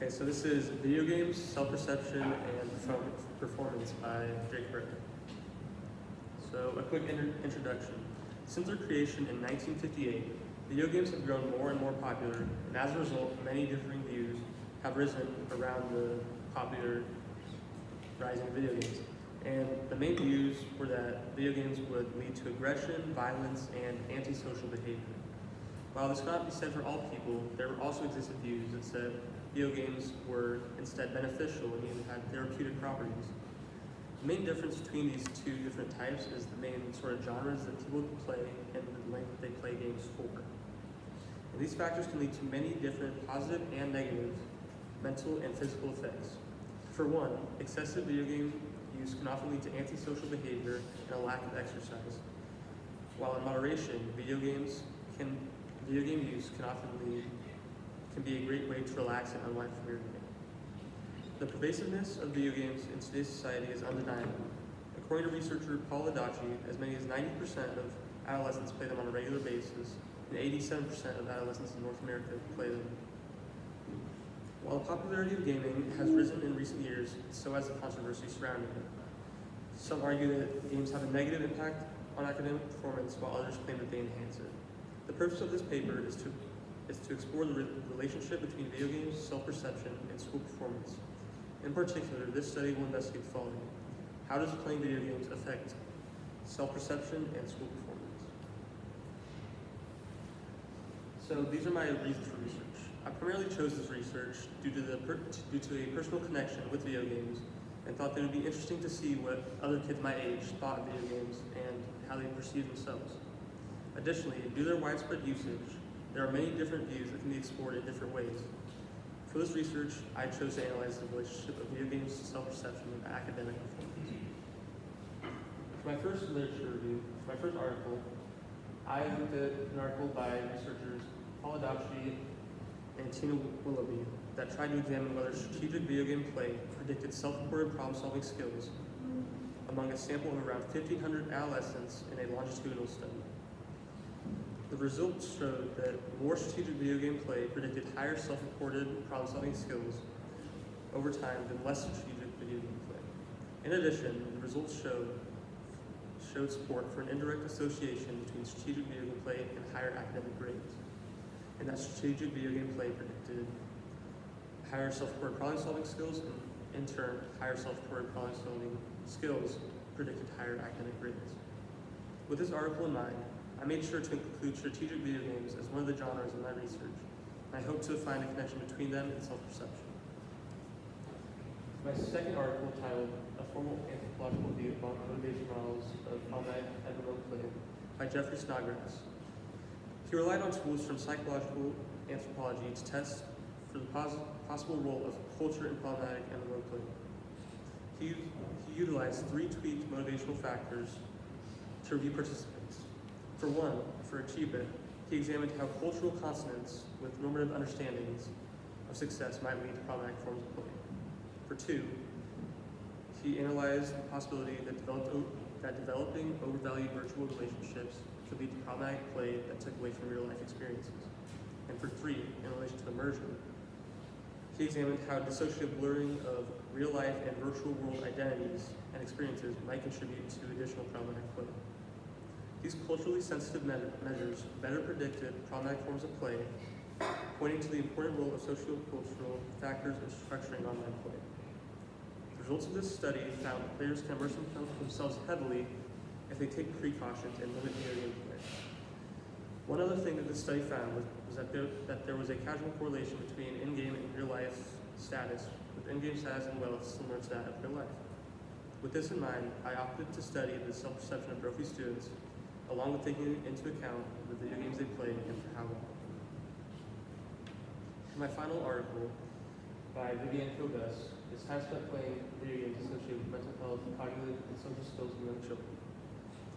Okay, so this is Video Games, Self-Perception, and Performance by Jake Burton. So a quick introduction. Since their creation in 1958, video games have grown more and more popular, and as a result, many differing views have risen around the popular rising video games. And the main views were that video games would lead to aggression, violence, and antisocial behavior. While this cannot be said for all people, there also existed views that said video games were instead beneficial and even had therapeutic properties. The main difference between these two different types is the main sort of genres that people play and the length they play games for. And these factors can lead to many different positive and negative mental and physical effects. For one, excessive video game use can often lead to antisocial behavior and a lack of exercise. While in moderation, video game use can be a great way to relax and unwind from your day. The pervasiveness of video games in today's society is undeniable. According to researcher Paul Laddachi, as many as 90% of adolescents play them on a regular basis, and 87% of adolescents in North America play them. While the popularity of gaming has risen in recent years, so has the controversy surrounding it. Some argue that games have a negative impact on academic performance, while others claim that they enhance it. The purpose of this paper is to explore the relationship between video games, self-perception, and school performance. In particular, this study will investigate the following. How does playing video games affect self-perception and school performance? So these are my reasons for research. I primarily chose this research due to a personal connection with video games and thought that it would be interesting to see what other kids my age thought of video games and how they perceive themselves. Additionally, due to their widespread usage, there are many different views that can be explored in different ways. For this research, I chose to analyze the relationship of video games to self-perception and academic performance. For my first literature review, my first article, I looked at an article by researchers Paul Laddachi and Tina Willoughby that tried to examine whether strategic video game play predicted self-reported problem-solving skills among a sample of around 1,500 adolescents in a longitudinal study. The results showed that more strategic video game play predicted higher self-reported problem-solving skills over time than less strategic video game play. In addition, the results showed support for an indirect association between strategic video game play and higher academic grades, and that strategic video game play predicted higher self-reported problem-solving skills, and in turn, higher self-reported problem-solving skills predicted higher academic grades. With this article in mind, I made sure to include strategic video games as one of the genres in my research, and I hope to find a connection between them and self-perception. My second article, titled A Formal Anthropological View on Motivation Models of Problematic and Remote Play by Jeffrey Snodgrass. He relied on tools from psychological anthropology to test for the possible role of culture in problematic and remote play. He utilized 3 tweaked motivational factors to review participants. For one, for achievement, he examined how cultural consonance with normative understandings of success might lead to problematic forms of play. For 2, he analyzed the possibility that developing overvalued virtual relationships could lead to problematic play that took away from real-life experiences. And for 3, in relation to immersion, he examined how dissociative blurring of real-life and virtual world identities and experiences might contribute to additional problematic play. These culturally sensitive measures better predicted problematic forms of play, pointing to the important role of socio-cultural factors in structuring online play. The results of this study found that players can immerse themselves heavily if they take precautions and limit video game play. One other thing that this study found was that there was a causal correlation between in-game and real-life status, with in-game status and wealth similar to that of real life. With this in mind, I opted to study the self-perception of Brophy students, along with taking into account the video games they play and for how long. My final article, by Viviane Kogas, is time spent playing video games associated with mental health, cognitive, and social skills in young children.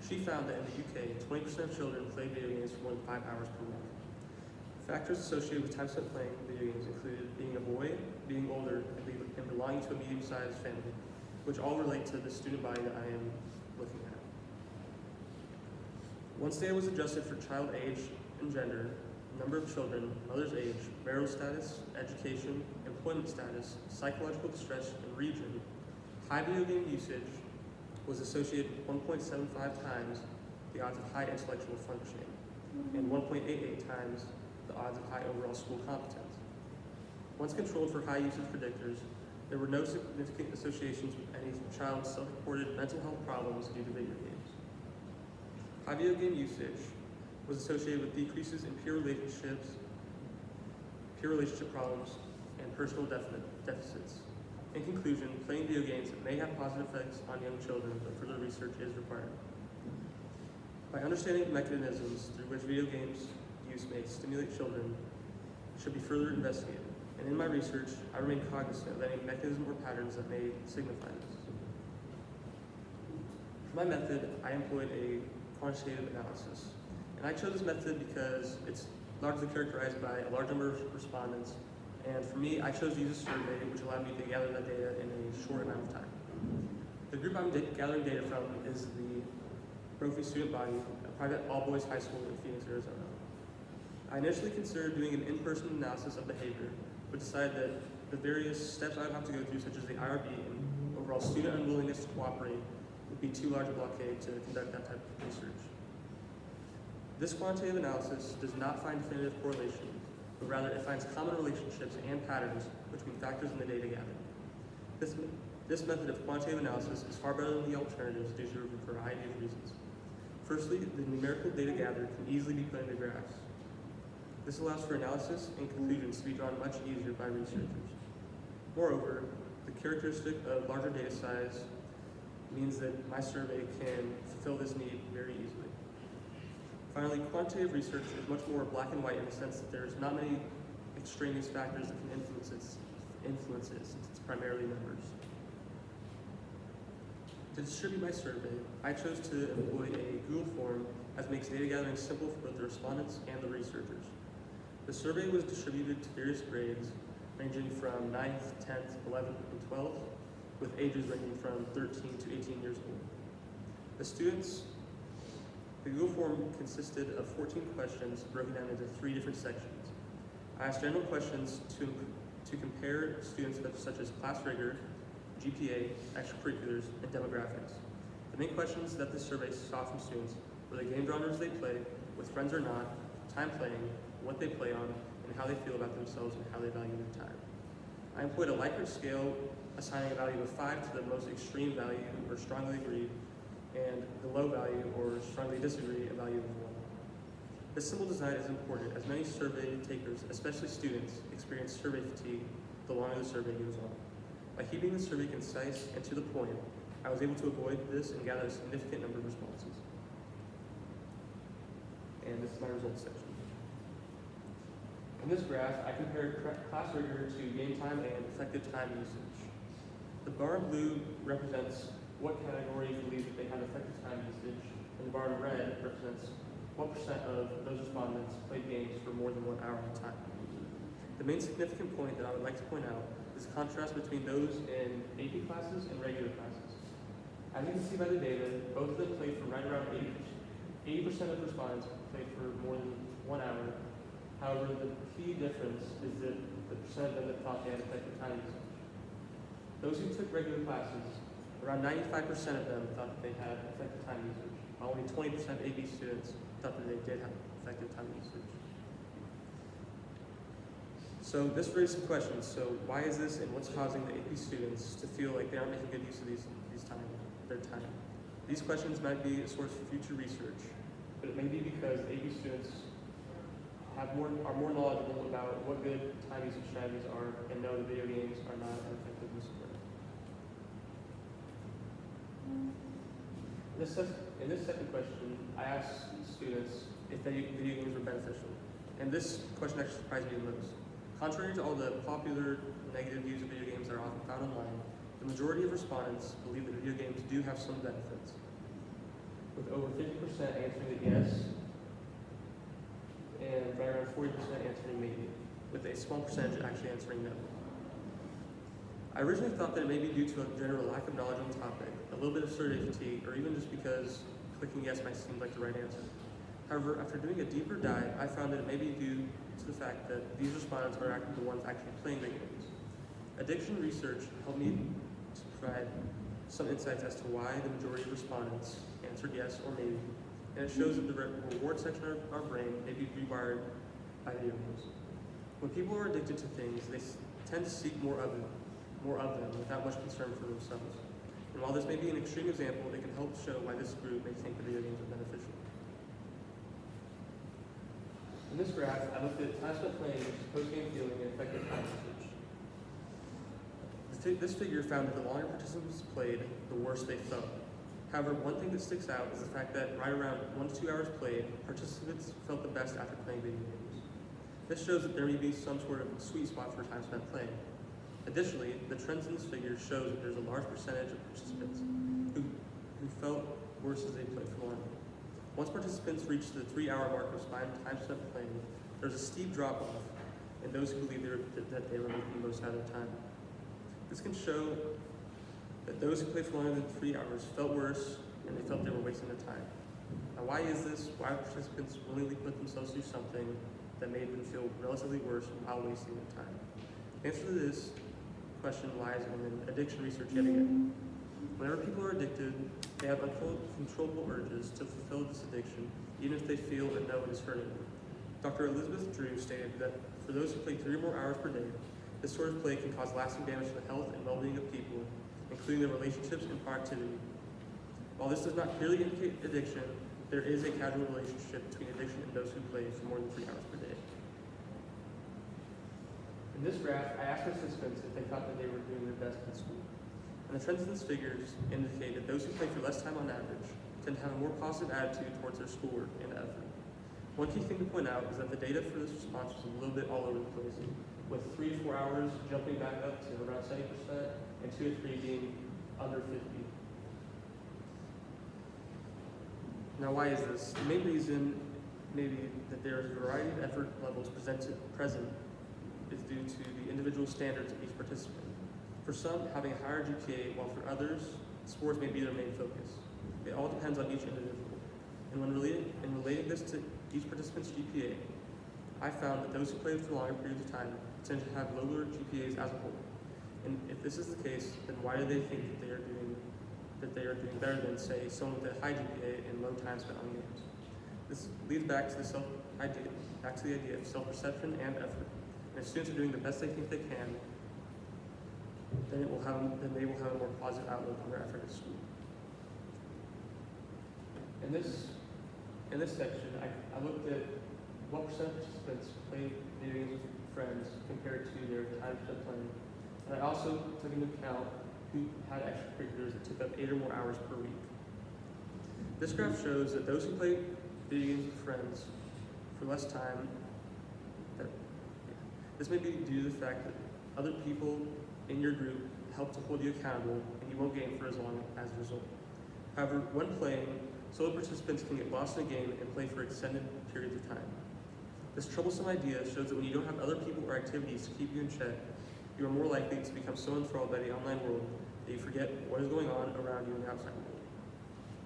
She found that in the UK, 20% of children play video games for more than 5 hours per week. Factors associated with time spent playing video games included being a boy, being older, and belonging to a medium-sized family, which all relate to the student body that I am looking at. Once data was adjusted for child age and gender, number of children, mother's age, marital status, education, employment status, psychological distress, and region, high video game usage was associated with 1.75 times the odds of high intellectual functioning and 1.88 times the odds of high overall school competence. Once controlled for high usage predictors, there were no significant associations with any child's self-reported mental health problems due to video games. High video game usage was associated with decreases in peer relationship problems, and personal deficits. In conclusion, playing video games may have positive effects on young children, but further research is required. By understanding the mechanisms through which video games use may stimulate children should be further investigated. And in my research, I remain cognizant of any mechanism or patterns that may signify this. For my method, I employed a quantitative analysis. And I chose this method because it's largely characterized by a large number of respondents. And for me, I chose to use a survey which allowed me to gather that data in a short amount of time. The group I'm gathering data from is the Brophy Student Body, a private all-boys high school in Phoenix, Arizona. I initially considered doing an in-person analysis of behavior, but decided that the various steps I would have to go through, such as the IRB and overall student unwillingness to cooperate, would be too large a blockade to conduct that type of research. This quantitative analysis does not find definitive correlation, but rather it finds common relationships and patterns between factors in the data gathered. This method of quantitative analysis is far better than the alternatives due to a variety of reasons. Firstly, the numerical data gathered can easily be put into graphs. This allows for analysis and conclusions to be drawn much easier by researchers. Moreover, the characteristic of larger data size means that my survey can fulfill this need very easily. Finally, quantitative research is much more black and white in the sense that there's not many extraneous factors that can influence it since it's primarily numbers. To distribute my survey, I chose to employ a Google form as it makes data gathering simple for both the respondents and the researchers. The survey was distributed to various grades ranging from 9th, 10th, 11th, and 12th, with ages ranging from 13 to 18 years old. The Google form consisted of 14 questions broken down into 3 different sections. I asked general questions to compare students such as class rigor, GPA, extracurriculars, and demographics. The main questions that this survey saw from students were the game genres they play, with friends or not, time playing, what they play on, and how they feel about themselves and how they value their time. I employed a Likert scale, assigning a value of 5 to the most extreme value, or strongly agreed, and the low value, or strongly disagree, a value of 1. This simple design is important as many survey takers, especially students, experience survey fatigue the longer the survey goes on. By keeping the survey concise and to the point, I was able to avoid this and gather a significant number of responses. And this is my results section. In this graph, I compared class rigor to game time and effective time usage. The bar in blue represents what category you believe that they had effective time usage, and the bar in red represents what % of those respondents played games for more than 1 hour at a time. The main significant point that I would like to point out is the contrast between those in AP classes and regular classes. As you can see by the data, both of them played for right around 80% of respondents played for more than 1 hour. However, the key difference is that the % of them that thought they had effective time usage. Those who took regular classes, around 95% of them thought that they had effective time usage, while only 20% of AP students thought that they did have effective time usage. So this raised some questions. So why is this, and what's causing the AP students to feel like they aren't making good use of their time? These questions might be a source for future research, but it may be because AP students are more knowledgeable about what good time usage strategies are and know that video games are not an effective discipline. In this second question, I asked students if video games were beneficial. And this question actually surprised me the most. Contrary to all the popular negative views of video games that are often found online, the majority of respondents believe that video games do have some benefits, with over 50% answering that yes, and right around 40% answering maybe, with a small percentage actually answering no. I originally thought that it may be due to a general lack of knowledge on the topic, a little bit of survey fatigue, or even just because clicking yes might seem like the right answer. However, after doing a deeper dive, I found that it may be due to the fact that these respondents are actually the ones actually playing the games. Addiction research helped me to provide some insights as to why the majority of respondents answered yes or maybe, and it shows that the reward section of our brain may be rewired by video games. When people are addicted to things, they tend to seek more of them without much concern for themselves. And while this may be an extreme example, it can help show why this group may think that video games are beneficial. In this graph, I looked at time spent playing, post-game feeling, and effective time usage. This figure found that the longer participants played, the worse they felt. However, one thing that sticks out is the fact that right around 1 to 2 hours played, participants felt the best after playing video games. This shows that there may be some sort of sweet spot for time spent playing. Additionally, the trends in this figure shows that there's a large percentage of participants who felt worse as they played for longer. Once participants reached the 3-hour mark of time spent playing, there's a steep drop-off in those who believe that they were making the most out of their time. This can show that those who played for longer than 3 hours felt worse and they felt they were wasting their time. Now, why is this? Why would participants willingly put themselves through something that made them feel relatively worse while wasting their time? The answer to this question lies in addiction research yet again. Whenever people are addicted, they have uncontrollable urges to fulfill this addiction, even if they feel and know it is hurting them. Dr. Elizabeth Drew stated that for those who play 3 or more hours per day, this sort of play can cause lasting damage to the health and well-being of people, including their relationships and productivity. While this does not clearly indicate addiction, there is a causal relationship between addiction and those who play for more than 3 hours per day. In this graph, I asked participants if they thought that they were doing their best in school. And the trends in these figures indicate that those who play for less time on average tend to have a more positive attitude towards their schoolwork and effort. One key thing to point out is that the data for this response was a little bit all over the place, with 3 to 4 hours jumping back up to around 70% and 2 to 3 being under 50. Now, why is this? The main reason maybe that there is a variety of effort levels present is due to the individual standards of each participant. For some, having a higher GPA, while for others, sports may be their main focus. It all depends on each individual. And when relating this to each participant's GPA, I found that those who played for longer periods of time tend to have lower GPAs as a whole. And if this is the case, then why do they think that they are doing better than, say, someone with a high GPA and low time spent on games? This leads back to the idea of self-perception and effort. And if students are doing the best they think they can, then they will have a more positive outlook on their effort at school. In this section, I looked at what percent of participants played video games with friends compared to their time spent playing. And I also took into account who had extracurriculars that took up 8 or more hours per week. This graph shows that those who play video games with friends for less time, this may be due to the fact that other people in your group help to hold you accountable and you won't game for as long as a result. However, when playing, solo participants can get lost in a game and play for extended periods of time. This troublesome idea shows that when you don't have other people or activities to keep you in check, you are more likely to become so enthralled by the online world that you forget what is going on around you in the outside world.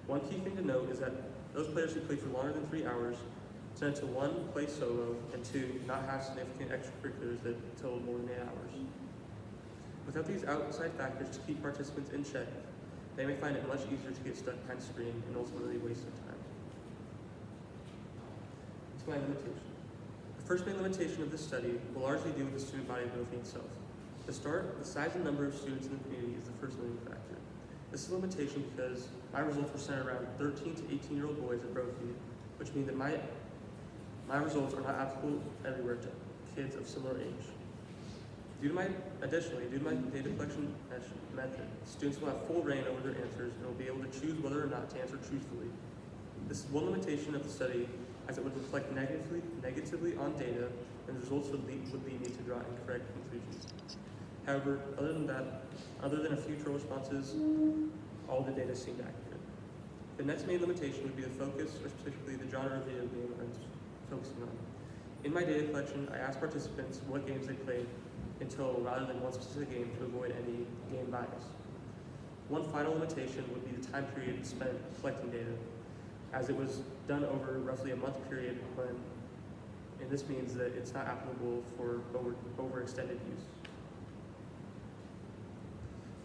One key thing to note is that those players who play for longer than 3 hours tend to 1, play solo, and 2, not have significant extracurriculars that total more than 8 hours. Without these outside factors to keep participants in check, they may find it much easier to get stuck behind a screen and ultimately waste their time. To my limitation. The first main limitation of this study will largely deal with the student body of Bothie itself. To start, the size and number of students in the community is the first limiting factor. This is a limitation because my results were centered around 13 to 18-year-old boys at Bothie, which means that my results are not applicable everywhere to kids of similar age. Additionally, due to my data collection method, students will have full reign over their answers and will be able to choose whether or not to answer truthfully. This is one limitation of the study, as it would reflect negatively on data, and the results would lead me to draw incorrect conclusions. However, other than a few troll responses, all the data seemed accurate. The next main limitation would be the focus, or specifically the genre of video game I'm focusing on. In my data collection, I asked participants what games they played in total rather than one specific game to avoid any game bias. One final limitation would be the time period spent collecting data. as it was done over roughly a month period and this means that it's not applicable for overextended use.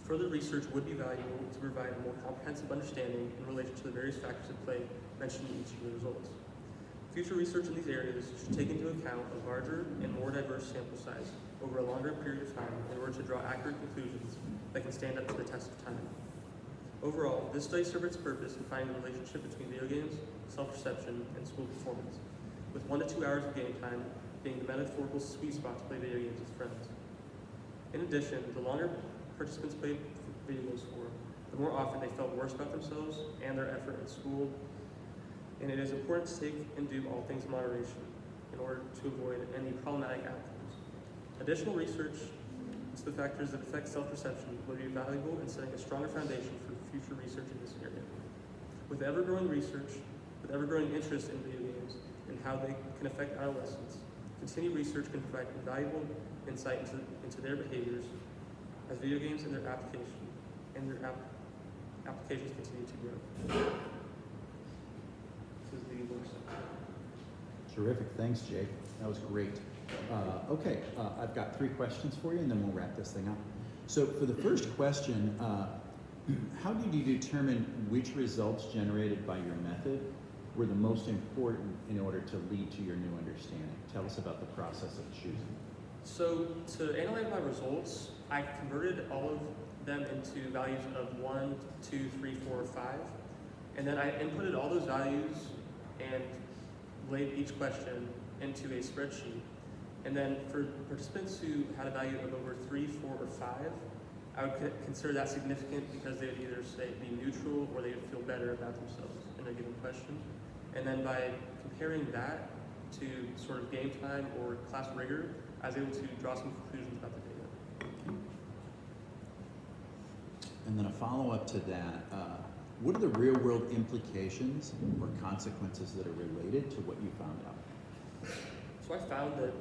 Further research would be valuable to provide a more comprehensive understanding in relation to the various factors at play mentioned in each of the results. Future research in these areas should take into account a larger and more diverse sample size over a longer period of time in order to draw accurate conclusions that can stand up to the test of time. Overall, this study served its purpose in finding the relationship between video games, self-perception, and school performance, with 1 to 2 hours of game time being the metaphorical sweet spot to play video games with friends. In addition, the longer participants played video games for, the more often they felt worse about themselves and their effort in school, and it is important to take and do all things in moderation in order to avoid any problematic outcomes. Additional research into the factors that affect self-perception would be valuable in setting a stronger foundation for future research in this area. With ever-growing research, with ever-growing interest in video games and how they can affect adolescents, continued research can provide invaluable insight into their behaviors as video games and their applications continue to grow. This is the work section. Terrific, thanks Jake. That was great. I've got 3 questions for you and then we'll wrap this thing up. So for the first question, how did you determine which results generated by your method were the most important in order to lead to your new understanding? Tell us about the process of choosing. So to analyze my results, I converted all of them into values of 1, 2, 3, 4, 5, and then I inputted all those values and laid each question into a spreadsheet. And then for participants who had a value of over 3, 4, or 5, I would consider that significant because they would either say be neutral or they would feel better about themselves in a given question. And then by comparing that to sort of game time or class rigor, I was able to draw some conclusions about the data. And then a follow-up to that, what are the real-world implications or consequences that are related to what you found out? So I found that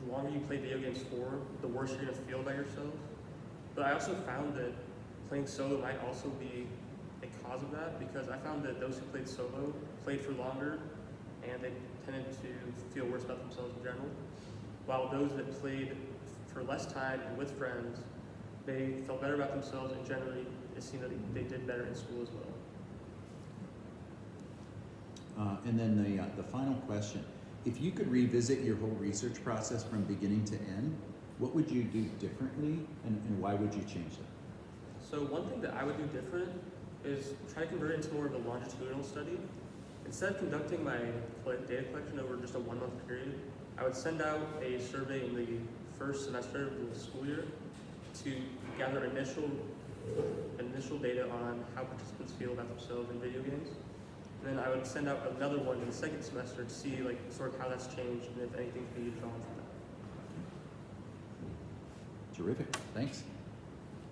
the longer you play video games for, the worse you're going to feel about yourself. But I also found that playing solo might also be a cause of that, because I found that those who played solo played for longer and they tended to feel worse about themselves in general, while those that played for less time and with friends, they felt better about themselves and generally it seemed that they did better in school as well. And then the final question, if you could revisit your whole research process from beginning to end, what would you do differently and why would you change it? So one thing that I would do different is try to convert it into more of a longitudinal study. Instead of conducting my data collection over just a 1-month period, I would send out a survey in the first semester of the school year to gather initial data on how participants feel about themselves in video games. And then I would send out another one in the second semester to see sort of how that's changed and if anything can be drawn from that. Terrific, thanks.